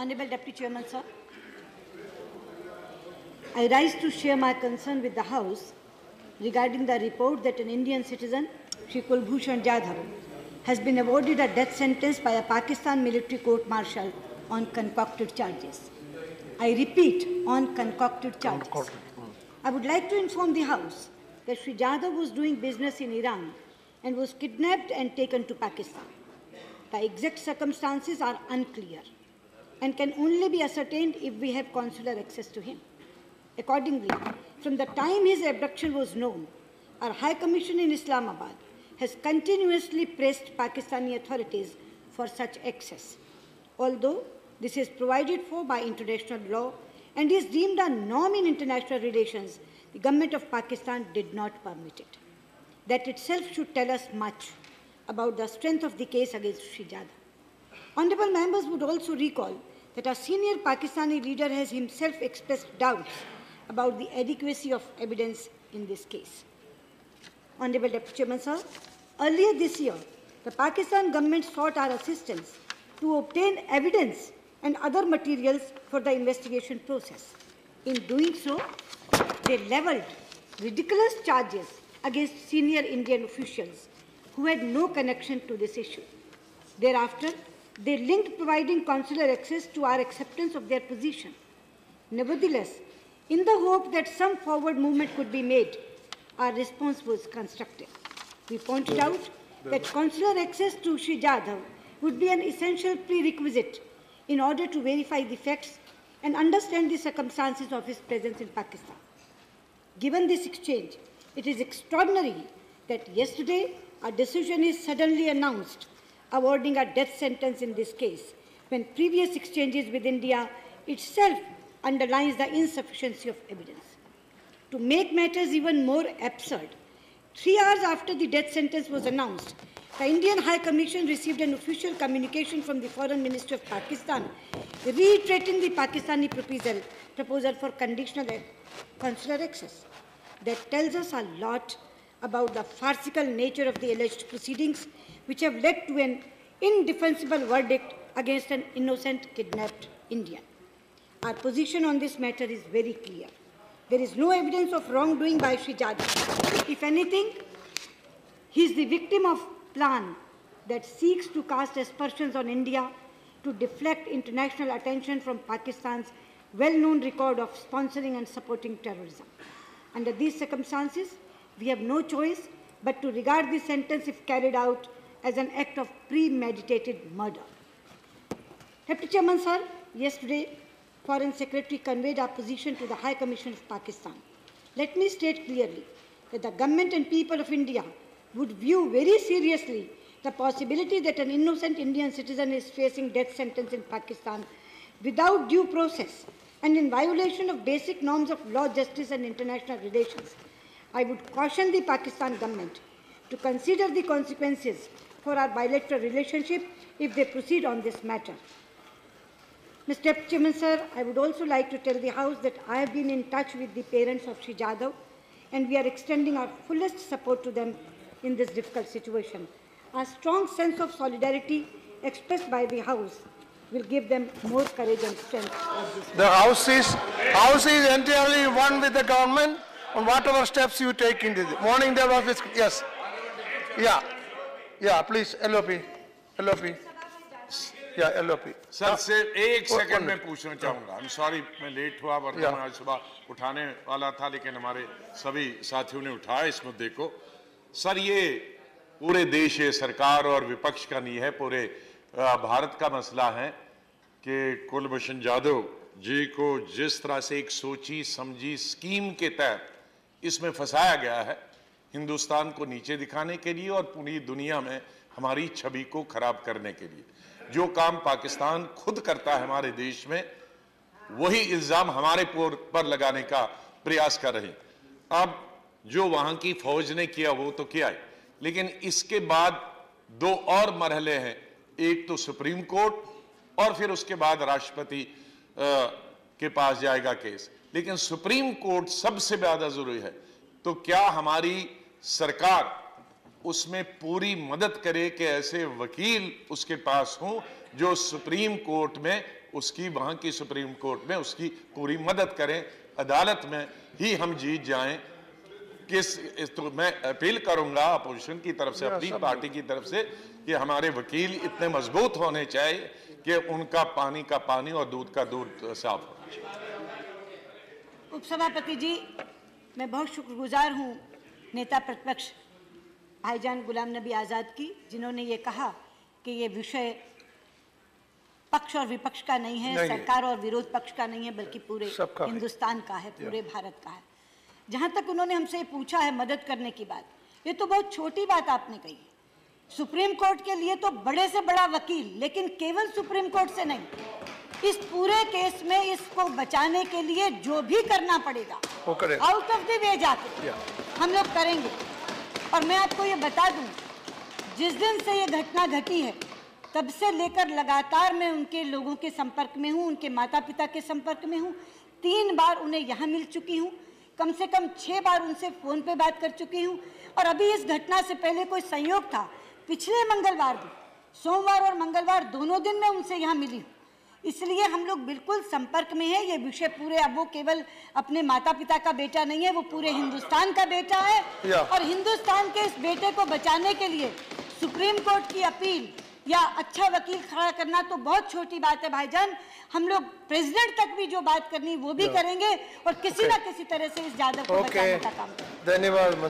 Honorable Deputy Chairman, sir, I rise to share my concern with the House regarding the report that an Indian citizen, Shri Kulbhushan Jadhav, has been awarded a death sentence by a Pakistan military court-martial on concocted charges. I repeat, on concocted charges. I would like to inform the House that Shri Jadhav was doing business in Iran and was kidnapped and taken to Pakistan. The exact circumstances are unclear and can only be ascertained if we have consular access to him. Accordingly, from the time his abduction was known, our High Commission in Islamabad has continuously pressed Pakistani authorities for such access. Although this is provided for by international law and is deemed a norm in international relations, the government of Pakistan did not permit it. That itself should tell us much about the strength of the case against Shri Jadhav. Honorable members would also recall that a senior Pakistani leader has himself expressed doubts about the adequacy of evidence in this case. Honorable Deputy Chairman, sir, earlier this year, the Pakistan government sought our assistance to obtain evidence and other materials for the investigation process. In doing so, they levelled ridiculous charges against senior Indian officials who had no connection to this issue. Thereafter, they linked providing consular access to our acceptance of their position. Nevertheless, in the hope that some forward movement could be made, our response was constructive. We pointed out that consular access to Shri Jadhav would be an essential prerequisite in order to verify the facts and understand the circumstances of his presence in Pakistan. Given this exchange, it is extraordinary that yesterday a decision is suddenly announced awarding a death sentence in this case, when previous exchanges with India itself underlines the insufficiency of evidence. To make matters even more absurd, 3 hours after the death sentence was announced, the Indian High Commission received an official communication from the Foreign Ministry of Pakistan reiterating the Pakistani proposal for conditional consular access. That tells us a lot about the farcical nature of the alleged proceedings, which have led to an indefensible verdict against an innocent kidnapped Indian. Our position on this matter is very clear. There is no evidence of wrongdoing by Shri Jadhav. If anything, he is the victim of a plan that seeks to cast aspersions on India to deflect international attention from Pakistan's well-known record of sponsoring and supporting terrorism. Under these circumstances, we have no choice but to regard this sentence, if carried out, as an act of premeditated murder. Deputy Chairman, sir, yesterday, Foreign Secretary conveyed our position to the High Commission of Pakistan. Let me state clearly that the government and people of India would view very seriously the possibility that an innocent Indian citizen is facing death sentence in Pakistan without due process and in violation of basic norms of law, justice and international relations. I would caution the Pakistan government to consider the consequences for our bilateral relationship if they proceed on this matter. Mr. Deputy Chairman, sir, I would also like to tell the House that I have been in touch with the parents of Shri Jadhav and we are extending our fullest support to them in this difficult situation. A strong sense of solidarity expressed by the House will give them more courage and strength. The House is entirely one with the government on whatever steps you take in the morning. There was yes, yeah, please LOP. Yeah, LOP. Sir से एक second में पूछना चाहूँगा। I'm sorry मैं late हुआ वरना मैं आज सुबह उठाने वाला था लेकिन हमारे सभी साथियों ने उठाया इस मुद्दे को। सर ये पूरे देश सरकार और विपक्ष का नहीं है, पूरे भारत का मसला है कि कुलभूषण जाधव जी को जिस तरह से एक सोची समझी स्कीम के तहत इसमें फंसाया गया है, हिंदुस्तान को नीचे दिखाने के लिए और पूरी दुनिया में हमारी छवि को खराब करने के लिए। जो काम पाकिस्तान खुद करता है हमारे देश में, वही इल्जाम हमारे पर लगाने का प्रयास कर रहे हैं। अब जो वहां की फौज ने किया वो तो किया है, लेकिन इसके बाद 2 और मरहले हैं, एक तो सुप्रीम कोर्ट और फिर उसके बाद राष्ट्रपति के पास जाएगा केस। लेकिन सुप्रीम कोर्ट सबसे ज्यादा जरूरी है, तो क्या हमारी सरकार उसमें पूरी मदद करे कि ऐसे वकील उसके पास हों जो सुप्रीम कोर्ट में उसकी वहां की सुप्रीम कोर्ट में उसकी पूरी मदद करें, अदालत में ही हम जीत जाएं। तो मैं अपील करूंगा अपोजिशन की तरफ से, अपनी पार्टी की तरफ से, कि हमारे वकील इतने मजबूत होने चाहिए कि उनका पानी का पानी और दूध का दूध साफ होना चाहिए। उपसभापति जी, मैं बहुत शुक्रगुजार हूँ नेता प्रतिपक्ष भाईजान गुलाम नबी आज़ाद की, जिन्होंने ये कहा कि ये विषय पक्ष और विपक्ष का नहीं है, सरकार और विरोध पक्ष का नहीं है, बल्कि पूरे हिंदुस्तान का है, पूरे भारत का है। जहां तक उन्होंने हमसे पूछा है मदद करने की बात, ये तो बहुत छोटी बात आपने कही है। सुप्रीम कोर्ट के लिए तो बड़े से बड़ा वकील, लेकिन केवल सुप्रीम कोर्ट से नहीं, इस पूरे केस में इसको बचाने के लिए जो भी करना पड़ेगा आउट ऑफ द वे जाके हम लोग करेंगे। और मैं आपको ये बता दूं, जिस दिन से ये घटना घटी है तब से लेकर लगातार मैं उनके लोगों के संपर्क में हूँ, उनके माता पिता के संपर्क में हूँ। 3 बार उन्हें यहाँ मिल चुकी हूँ, कम से कम 6 बार उनसे फोन पे बात कर चुकी हूँ। और अभी इस घटना से पहले कोई संयोग था, पिछले मंगलवार भी, सोमवार और मंगलवार दोनों दिन मैं उनसे यहाँ मिली हूँ। इसलिए हम लोग बिल्कुल संपर्क में है। ये विषय पूरे, अब वो केवल अपने माता पिता का बेटा नहीं है, वो पूरे हिंदुस्तान का बेटा है। और हिंदुस्तान के इस बेटे को बचाने के लिए सुप्रीम कोर्ट की अपील या अच्छा वकील खड़ा करना तो बहुत छोटी बात है भाईजान। हम लोग प्रेसिडेंट तक भी जो बात करनी वो भी करेंगे और किसी ना किसी तरह से इस जादव को बचाने का काम करेंगे। धन्यवाद।